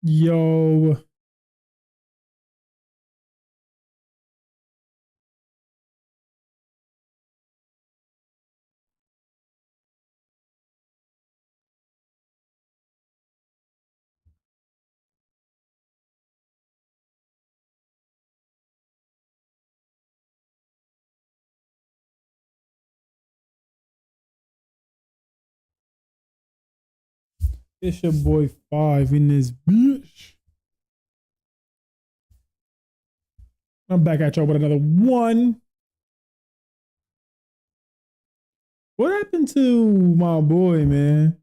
Yo, it's your boy Five in this bitch. I'm back at y'all with another one. What happened to my boy, man?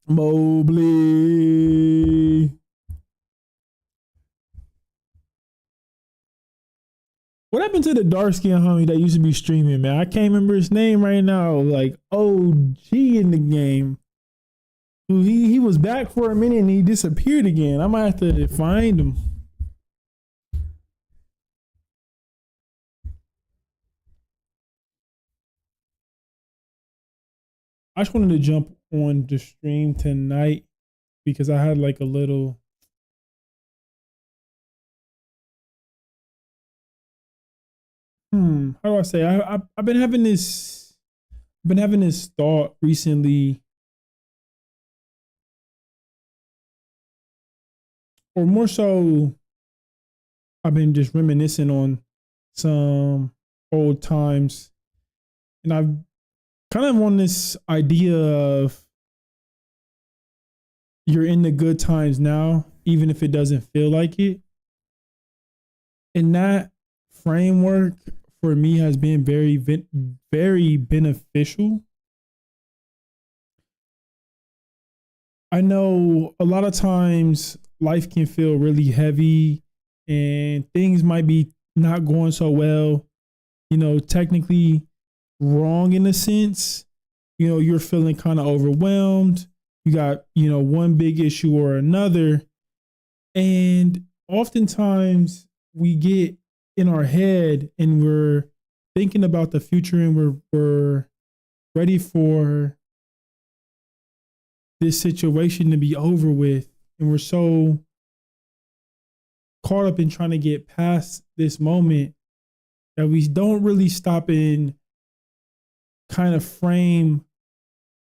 Mobley. What happened to the dark skinned homie that used to be streaming, man? I can't remember his name right now. Like OG in the game. He was back for a minute and he disappeared again. I might have to find him. I just wanted to jump on the stream tonight because I had like a little how do I say? I've been having this thought recently, or more so, I've been just reminiscing on some old times, and I've kind of on this idea of you're in the good times now, even if it doesn't feel like it. And that framework for me has been very beneficial. I know a lot of times life can feel really heavy and things might be not going so well, technically wrong in a sense. You're feeling kind of overwhelmed. You got, one big issue or another. And oftentimes we get in our head and we're thinking about the future and we're ready for this situation to be over with. And we're so caught up in trying to get past this moment that we don't really stop and kind of frame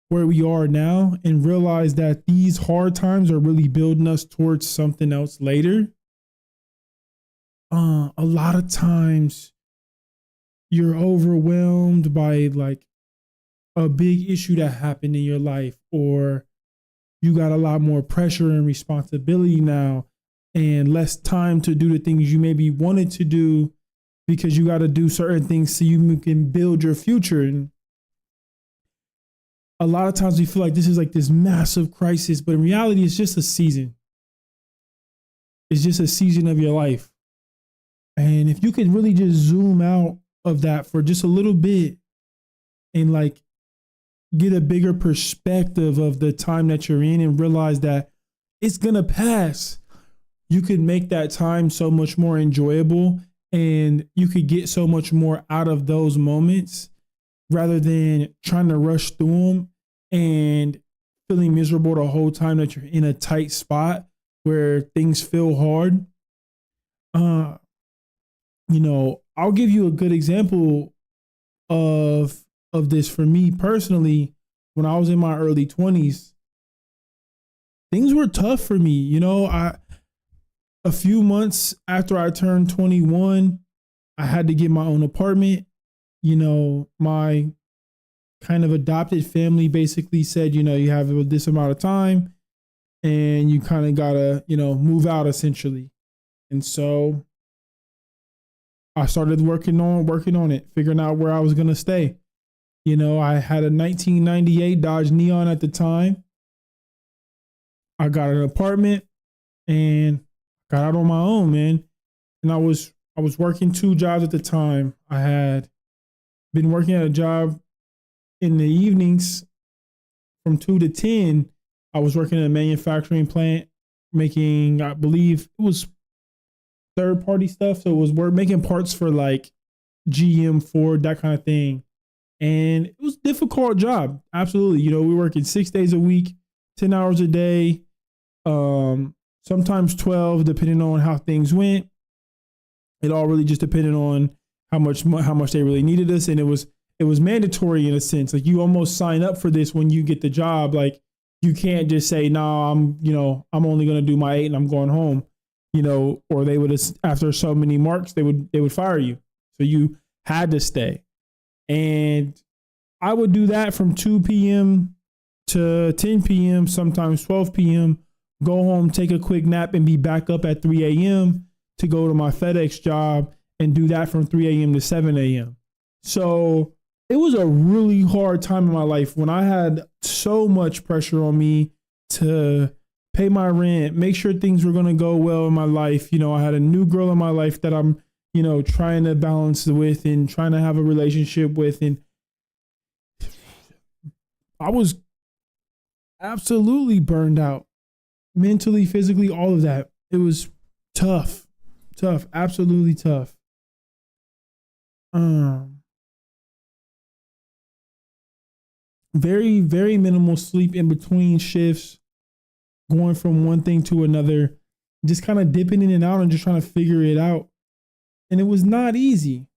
where we are now and realize that these hard times are really building us towards something else later. A lot of times you're overwhelmed by like a big issue that happened in your life, or you got a lot more pressure and responsibility now and less time to do the things you maybe wanted to do because you got to do certain things so you can build your future. And a lot of times we feel like this is like this massive crisis, but in reality, it's just a season. It's just a season of your life. And if you could really just zoom out of that for just a little bit and like get a bigger perspective of the time that you're in and realize that it's going to pass, you could make that time so much more enjoyable and you could get so much more out of those moments rather than trying to rush through them and feeling miserable the whole time that you're in a tight spot where things feel hard. I'll give you a good example of this for me personally. When I was in my early 20s, things were tough for me. A few months after I turned 21, I had to get my own apartment. My kind of adopted family basically said, you have this amount of time and you kind of gotta, move out essentially. And so I started working on it, figuring out where I was gonna stay. I had a 1998 Dodge Neon at the time. I got an apartment and got out on my own, man. And I was working two jobs at the time. I had been working at a job in the evenings from 2 to 10. I was working at a manufacturing plant making, I believe it was third party stuff. So it was we're making parts for like GM, Ford, that kind of thing. And it was a difficult job. Absolutely. You know, we were working 6 days a week, 10 hours a day, sometimes 12, depending on how things went. It all really just depended on how much they really needed us. And it was mandatory in a sense. Like you almost sign up for this when you get the job. Like you can't just say, no, I'm only gonna do my 8 and I'm going home. Or they would, after so many marks, they would fire you. So you had to stay. And I would do that from 2 p.m. to 10 p.m., sometimes 12 p.m., go home, take a quick nap, and be back up at 3 a.m. to go to my FedEx job and do that from 3 a.m. to 7 a.m. So it was a really hard time in my life when I had so much pressure on me to pay my rent, make sure things were going to go well in my life. I had a new girl in my life that I'm, trying to balance with and trying to have a relationship with. And I was absolutely burned out mentally, physically, all of that. It was tough, absolutely tough. Um, Very, very minimal sleep in between shifts, going from one thing to another, just kind of dipping in and out and just trying to figure it out. And it was not easy.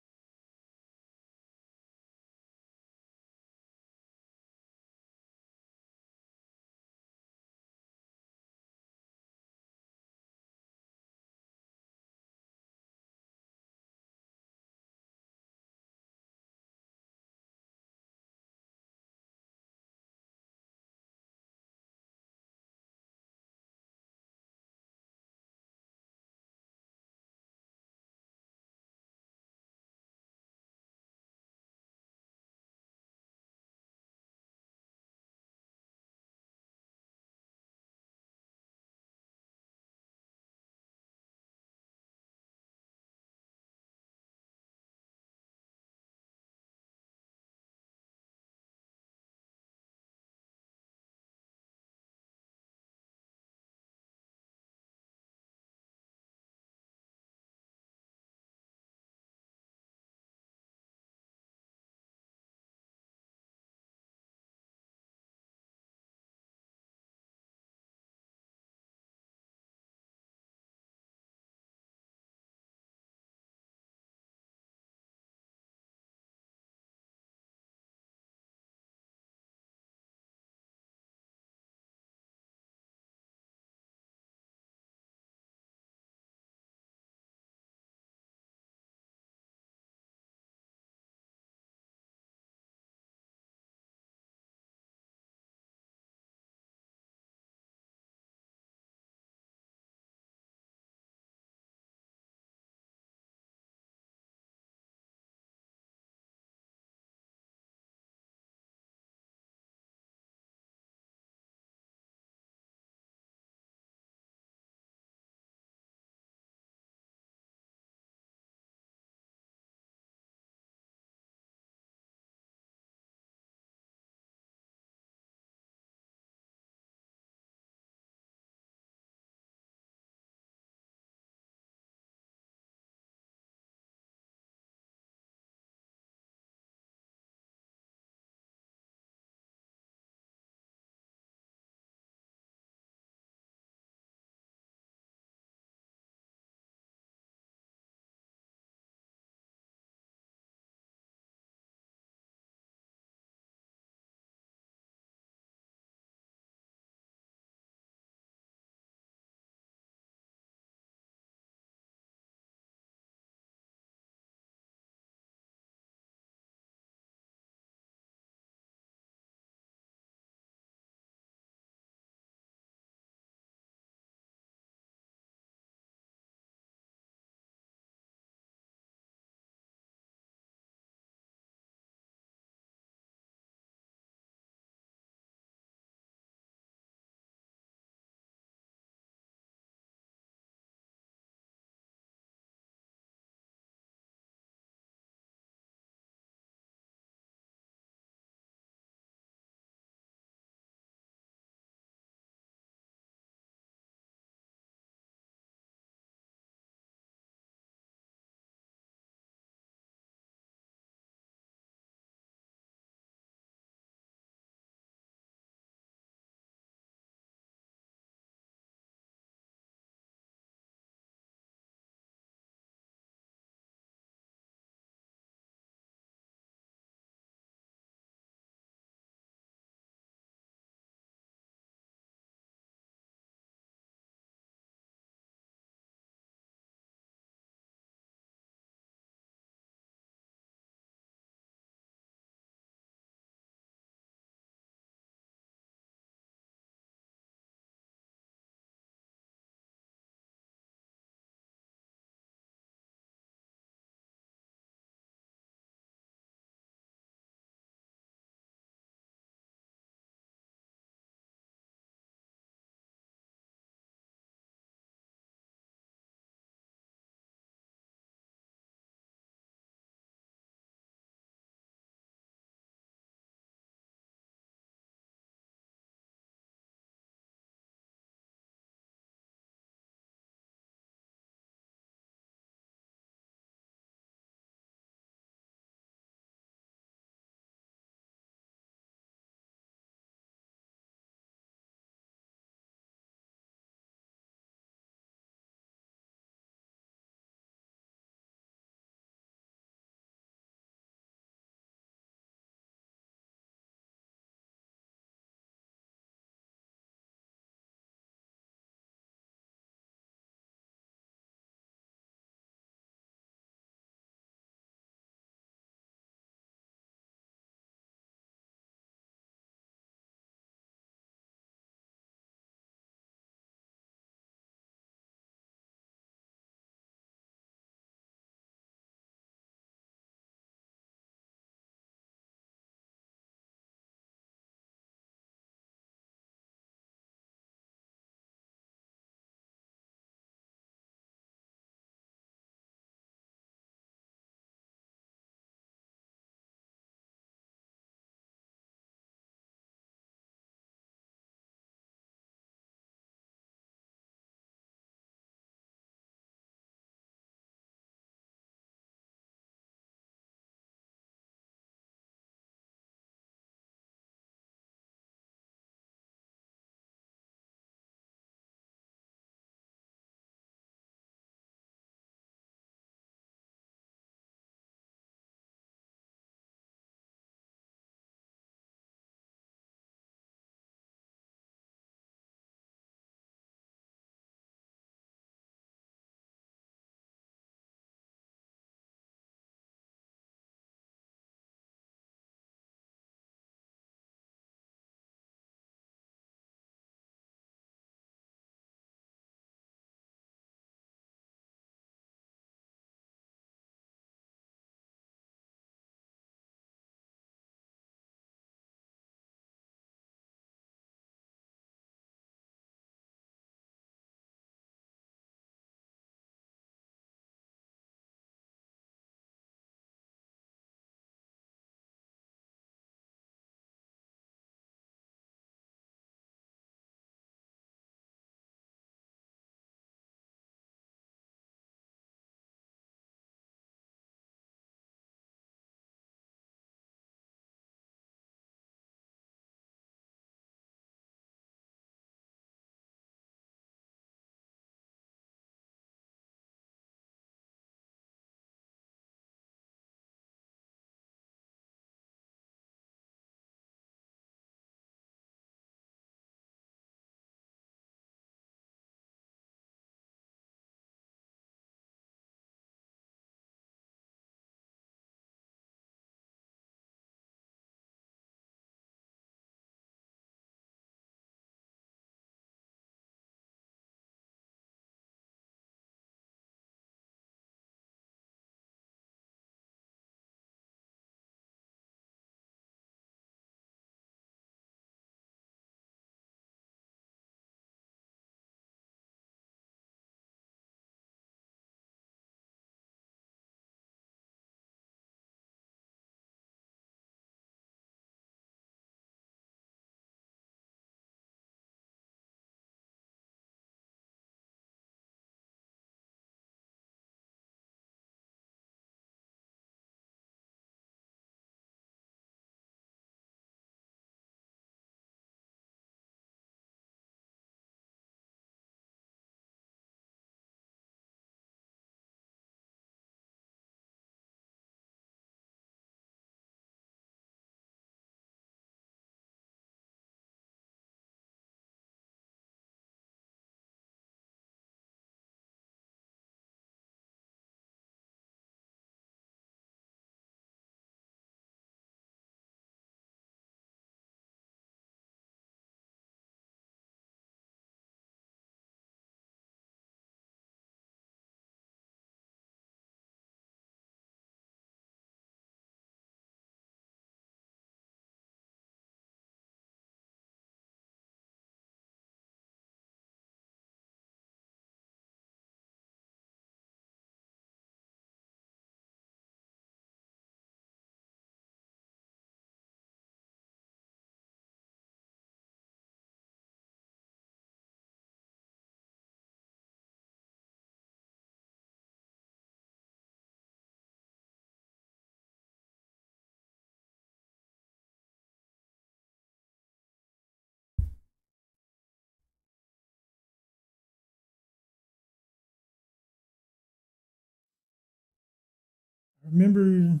I remember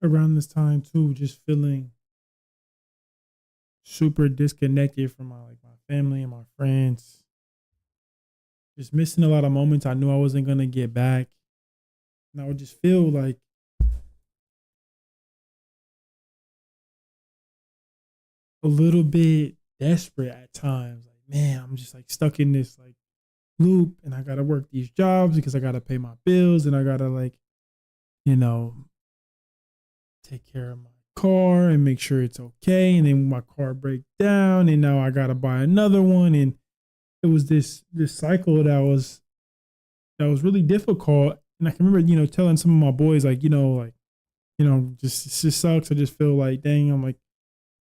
around this time too, just feeling super disconnected from my family and my friends. Just missing a lot of moments I knew I wasn't gonna get back. And I would just feel like a little bit desperate at times. Like, man, I'm just like stuck in this like loop and I gotta work these jobs because I gotta pay my bills and I gotta like, you know, take care of my car and make sure it's okay. And then my car breaks down and now I gotta buy another one. And it was this cycle that was really difficult. And I can remember, telling some of my boys just it just sucks. I just feel like, dang,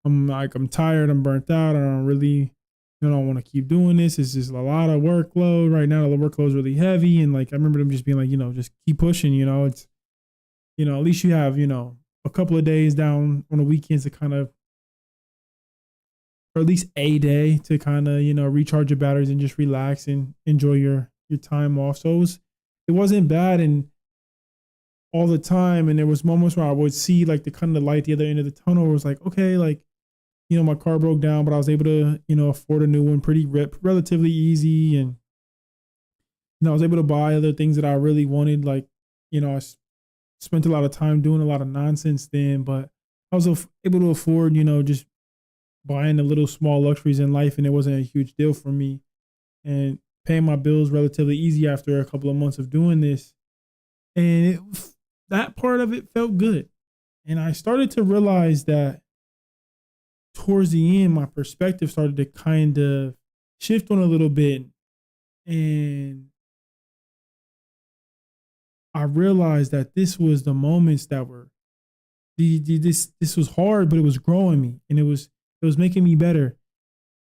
I'm tired, I'm burnt out, I don't really don't want to keep doing this. It's just a lot of workload right now. The workload's really heavy. And like I remember them just being like, just keep pushing, it's at least you have, a couple of days down on the weekends to kind of, or at least a day to kind of, recharge your batteries and just relax and enjoy your time off. So it wasn't bad and all the time. And there was moments where I would see like the kind of light at the other end of the tunnel. Where it was like, okay, like, my car broke down, but I was able to, afford a new one relatively easy. And, I was able to buy other things that I really wanted. Like, spent a lot of time doing a lot of nonsense then, but I was able to afford, just buying the little small luxuries in life. And it wasn't a huge deal for me and paying my bills relatively easy after a couple of months of doing this. And that part of it felt good. And I started to realize that towards the end, my perspective started to kind of shift on a little bit. And I realized that this was the moments that were this was hard, but it was growing me and it was making me better.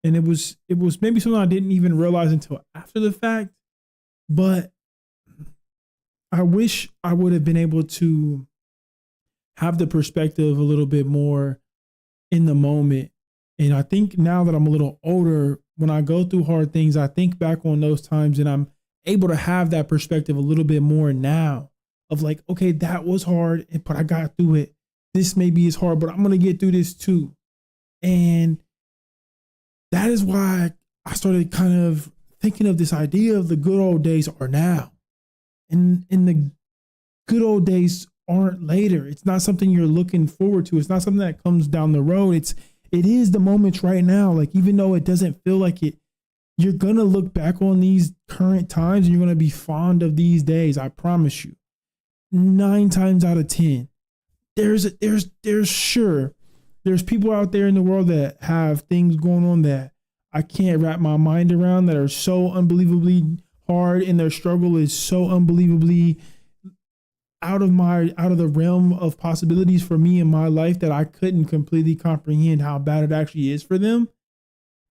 And it was maybe something I didn't even realize until after the fact. But I wish I would have been able to have the perspective a little bit more in the moment. And I think now that I'm a little older, when I go through hard things, I think back on those times and I'm able to have that perspective a little bit more now of like, okay, that was hard, but I got through it. This maybe is hard, but I'm going to get through this too. And that is why I started kind of thinking of this idea of the good old days are now. And the good old days aren't later. It's not something you're looking forward to. It's not something that comes down the road. It is the moments right now. Like, even though it doesn't feel like it, you're going to look back on these current times and you're going to be fond of these days. I promise you. 9 times out of 10. There's people out there in the world that have things going on that I can't wrap my mind around, that are so unbelievably hard, and their struggle is so unbelievably out of the realm of possibilities for me in my life that I couldn't completely comprehend how bad it actually is for them.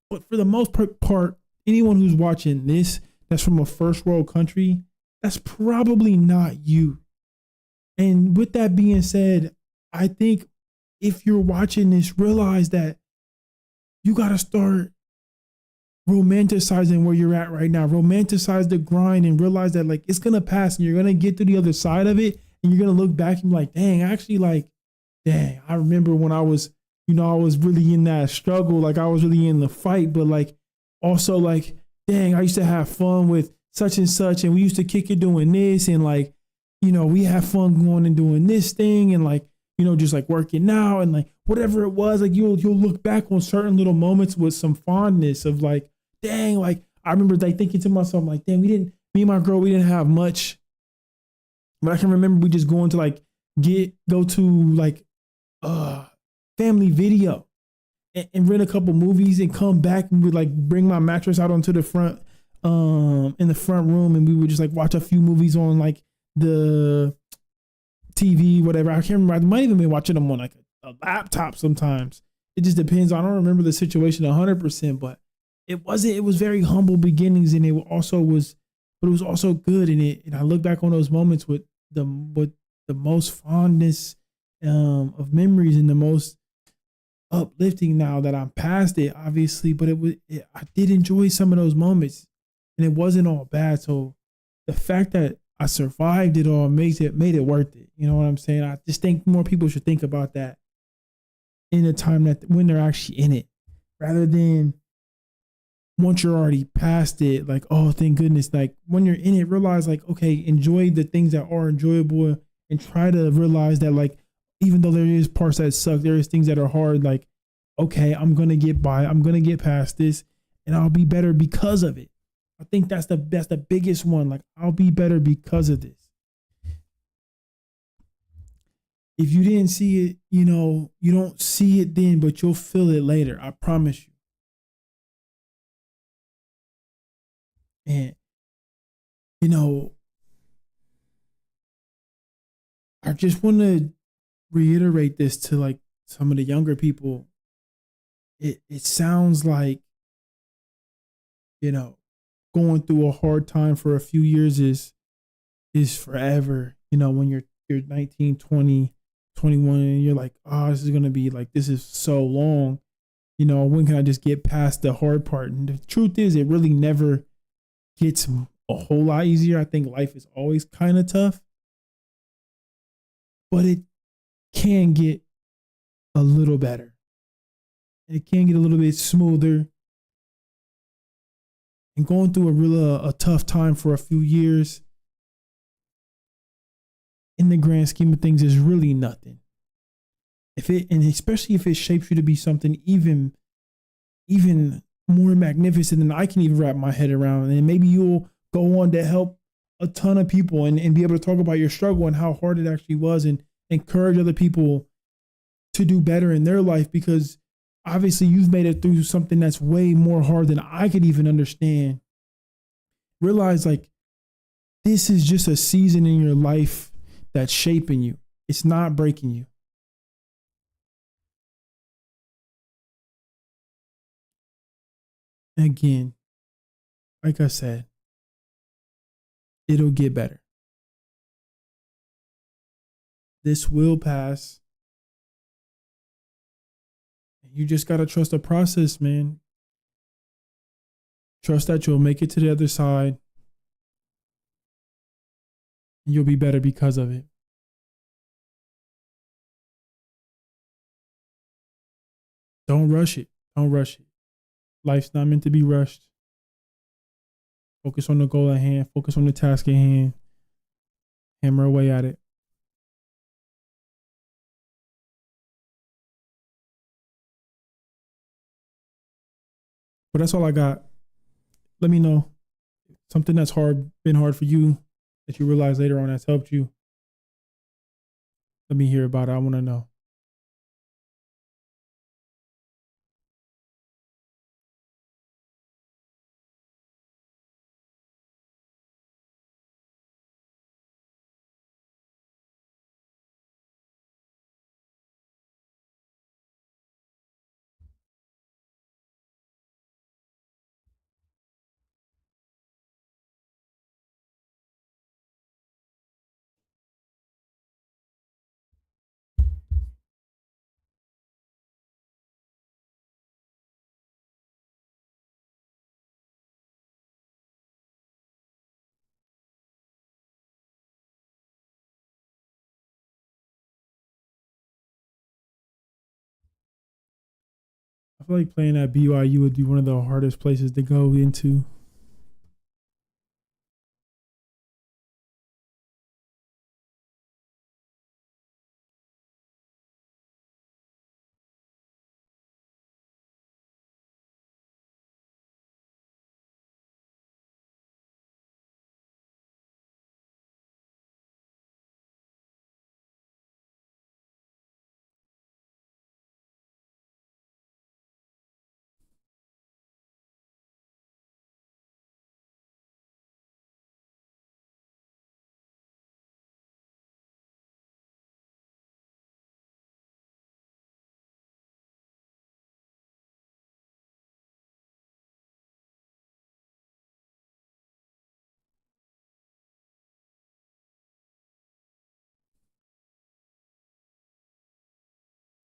But for the most part, anyone who's watching this that's from a first world country, that's probably not you. And with that being said, I think if you're watching this, realize that you got to start romanticizing where you're at right now. Romanticize the grind and realize that like it's going to pass and you're going to get to the other side of it. And you're going to look back and be like, dang, I remember when I was, I was really in that struggle. Like I was really in the fight, but like also like, dang, I used to have fun with such and such. And we used to kick it doing this. And like, we have fun going and doing this thing and like, just like working out and like whatever it was, like you'll look back on certain little moments with some fondness of like, dang, like I remember like thinking to myself, like, dang, me and my girl, we didn't have much. But I can remember we just going to like go to like family video and rent a couple movies and come back and would like bring my mattress out onto the front in the front room and we would just like watch a few movies on like the TV, whatever. I can't remember. I might even be watching them on like a laptop sometimes. It just depends. I don't remember the situation 100%, but it was very humble beginnings and it was also good. And I look back on those moments with the most fondness of memories and the most uplifting now that I'm past it, obviously, but I did enjoy some of those moments and it wasn't all bad. So the fact that I survived it all, made it worth it. You know what I'm saying? I just think more people should think about that in the time that when they're actually in it, rather than once you're already past it, like, oh, thank goodness. Like when you're in it, realize like, okay, enjoy the things that are enjoyable and try to realize that like, even though there is parts that suck, there is things that are hard. Like, okay, I'm gonna get by. I'm gonna get past this, and I'll be better because of it. I think that's the biggest one. Like, I'll be better because of this. If you didn't see it, you don't see it then, but you'll feel it later. I promise you. And you know, I just want to reiterate this to like some of the younger people. It sounds like, you know, going through a hard time for a few years is forever. When you're 19, 20, 21, and you're like, oh, this is going to be like, this is so long. When can I just get past the hard part? And the truth is, it really never gets a whole lot easier. I think life is always kind of tough, but it can get a little better. And it can get a little bit smoother. And going through a tough time for a few years, in the grand scheme of things, is really nothing. And especially if it shapes you to be something even more magnificent than I can even wrap my head around. And maybe you'll go on to help a ton of people and be able to talk about your struggle and how hard it actually was, and encourage other people to do better in their life, because obviously you've made it through something that's way more hard than I could even understand. Realize like this is just a season in your life that's shaping you. It's not breaking you. Again, like I said, it'll get better. This will pass. You just got to trust the process, man. Trust that you'll make it to the other side, and you'll be better because of it. Don't rush it. Don't rush it. Life's not meant to be rushed. Focus on the goal at hand. Focus on the task at hand. Hammer away at it. But that's all I got. Let me know something that's been hard for you, that you realize later on has helped you. Let me hear about it. I want to know. I feel like playing at BYU would be one of the hardest places to go into.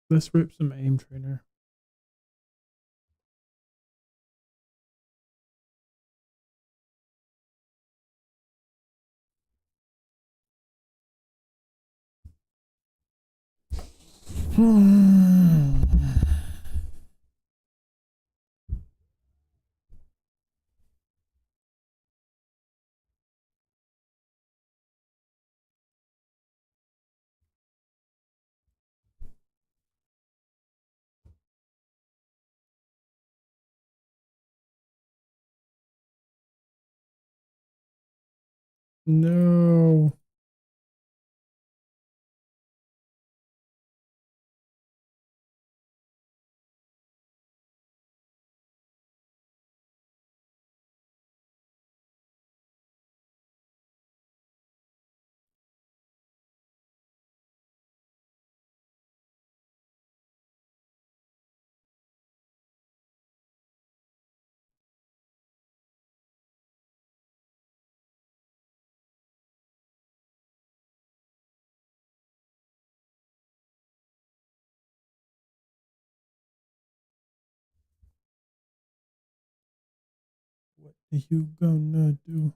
Let's rip some aim trainer. No. What are you gonna do?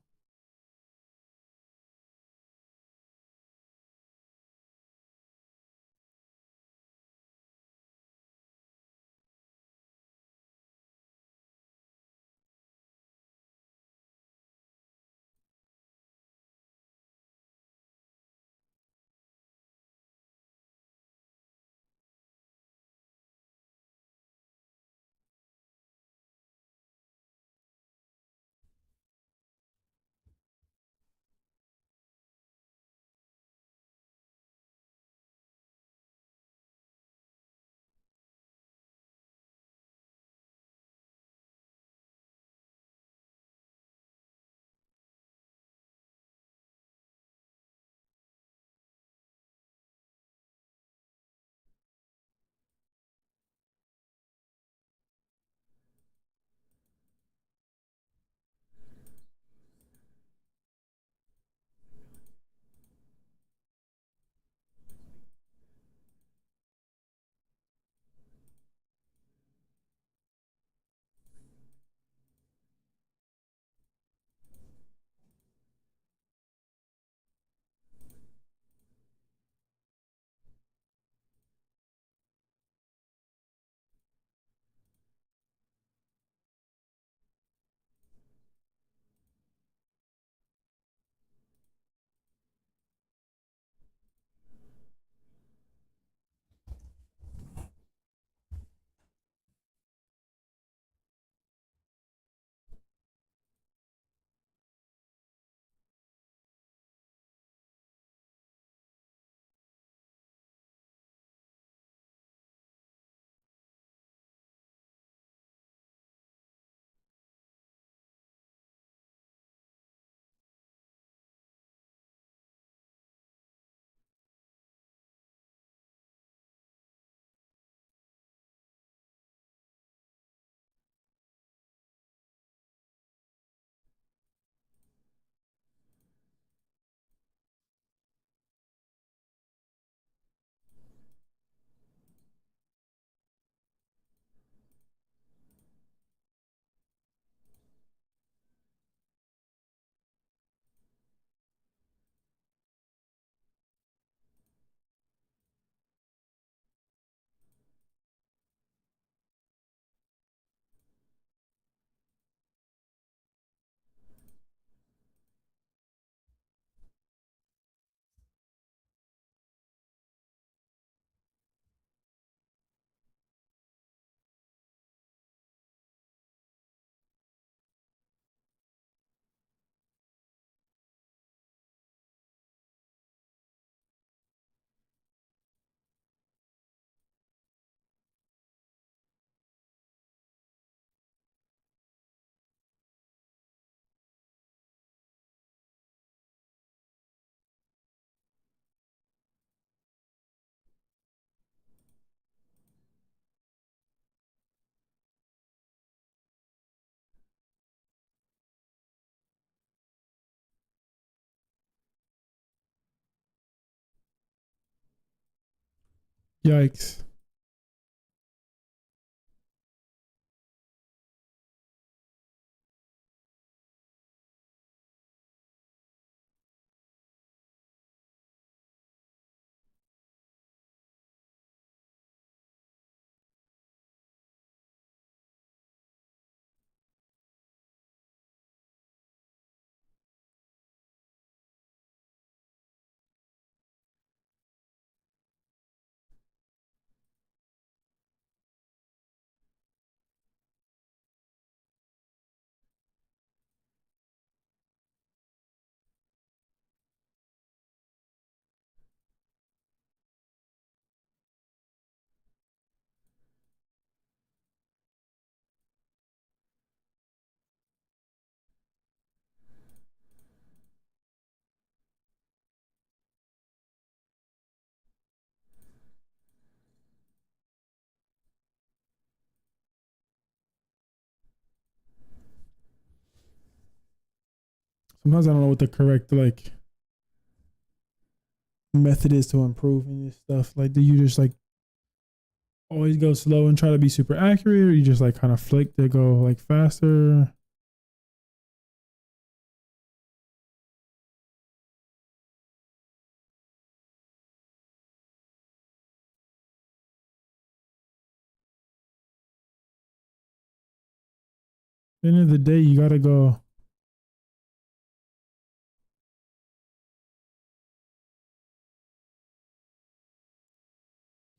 Yikes. Sometimes I don't know what the correct like method is to improve in this stuff. Like, do you just like always go slow and try to be super accurate, or you just like kind of flick to go like faster? At the end of the day, you gotta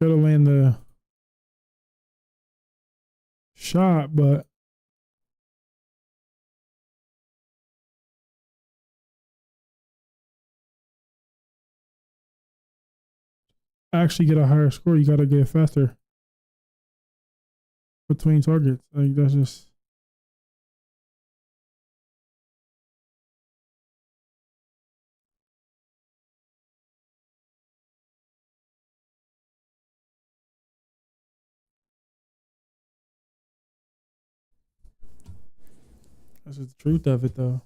land the shot, but actually get a higher score. You gotta get faster between targets. Like that's just the truth of it, though.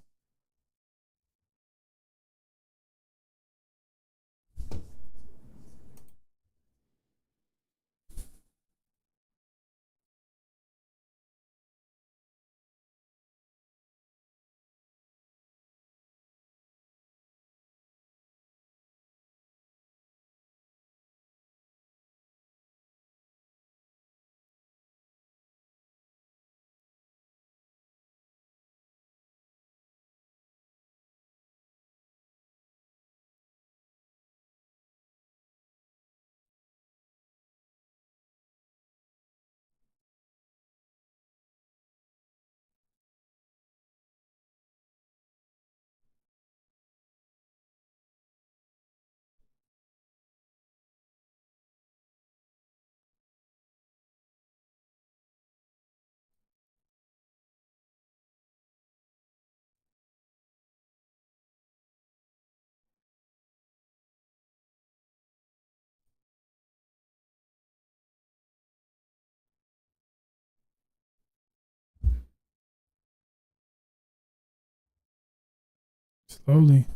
Slowly.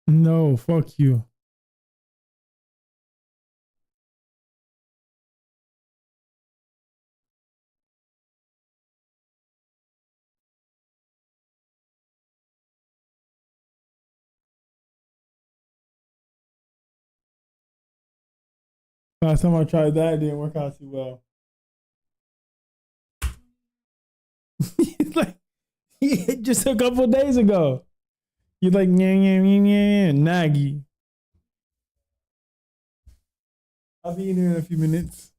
No, fuck you. Last time I tried that, it didn't work out too well. Like just a couple of days ago. You're like, yeah, yeah, yeah, yeah, Naggy. I'll be in here in a few minutes.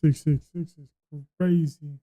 666 is crazy.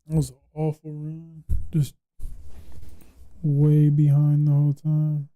That was an awful run. Just way behind the whole time.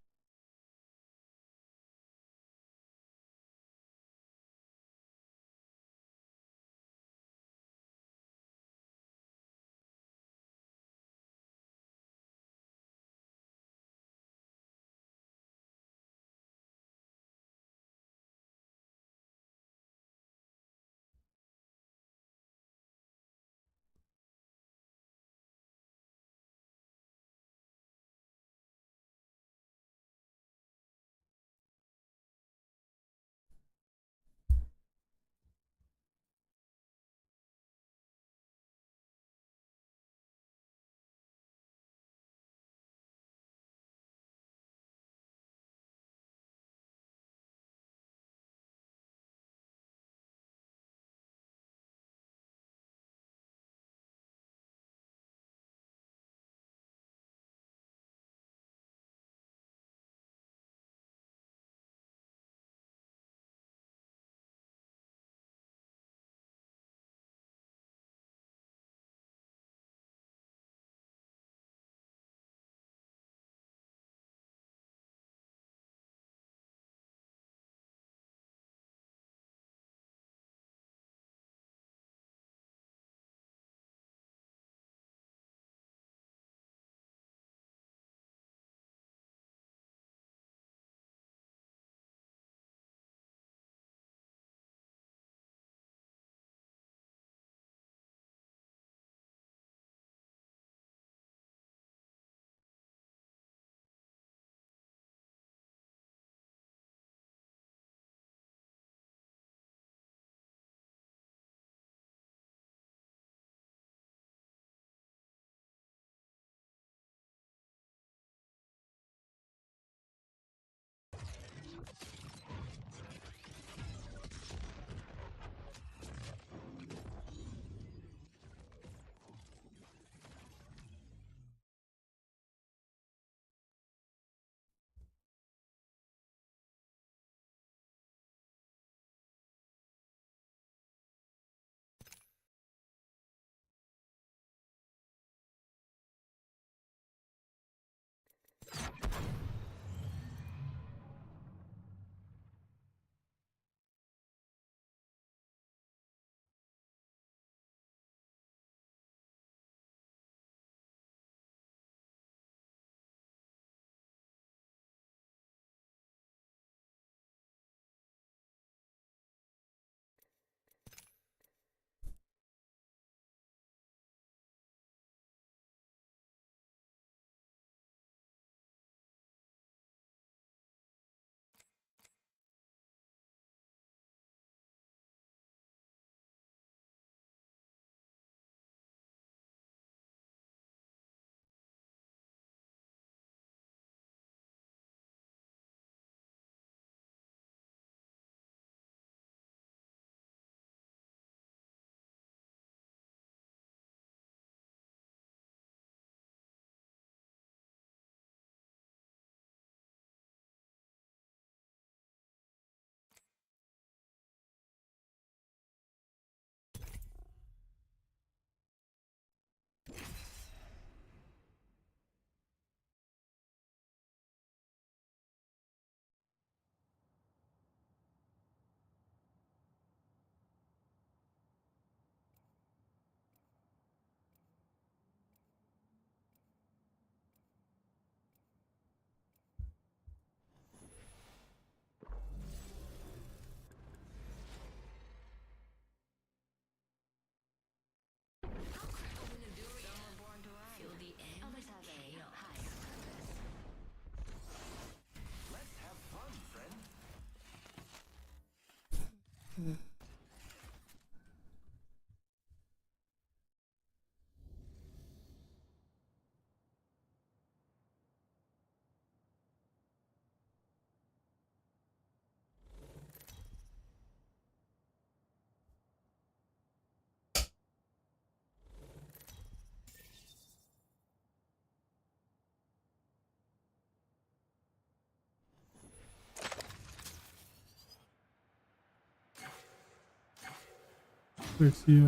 Sexy.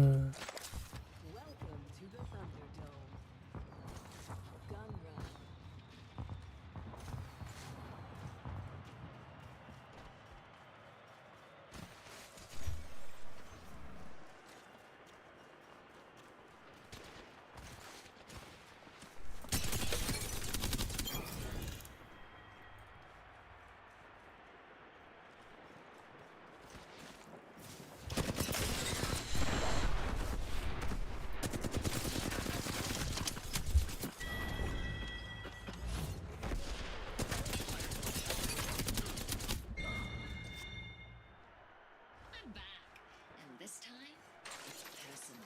I'm back. And this time, it's personal.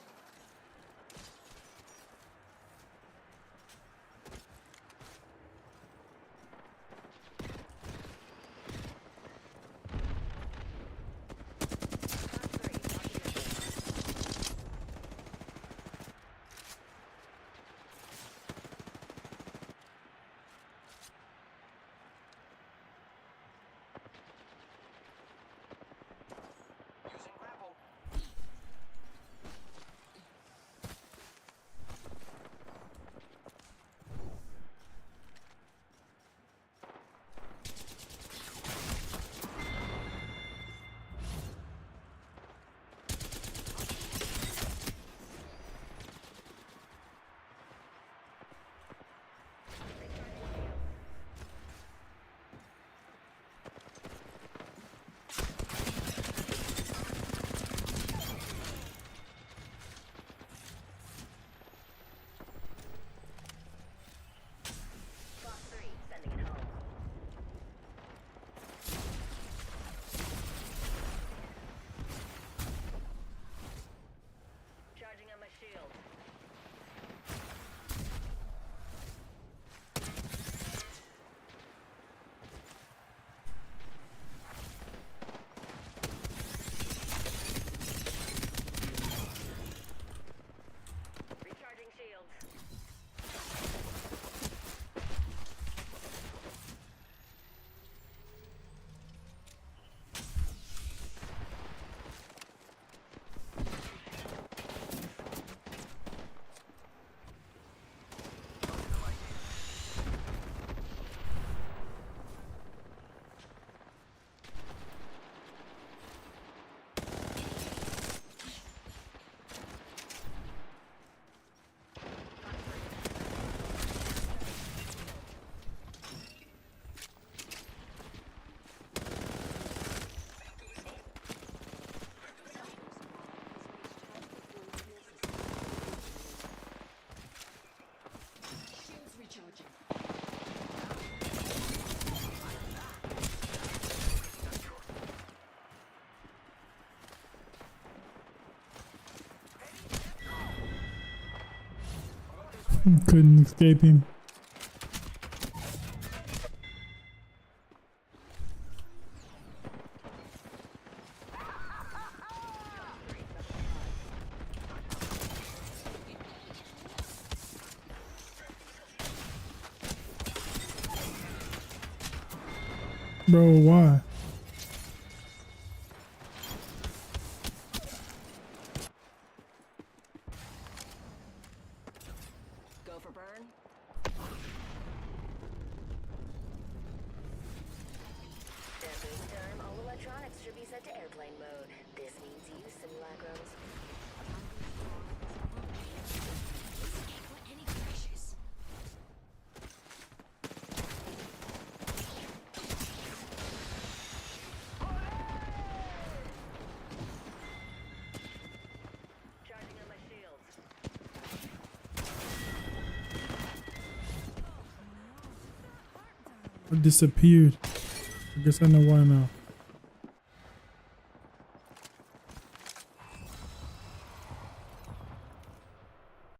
Using grapple. Boss 3, sending it home. Charging on my shield. Recharging shields. Shields recharging. Couldn't escape him. Bro, why? Go for burn. At this time, all electronics should be set to airplane mode. This means use simulacrums. Any crashes. Charging on my shields. I disappeared. I guess I know why now.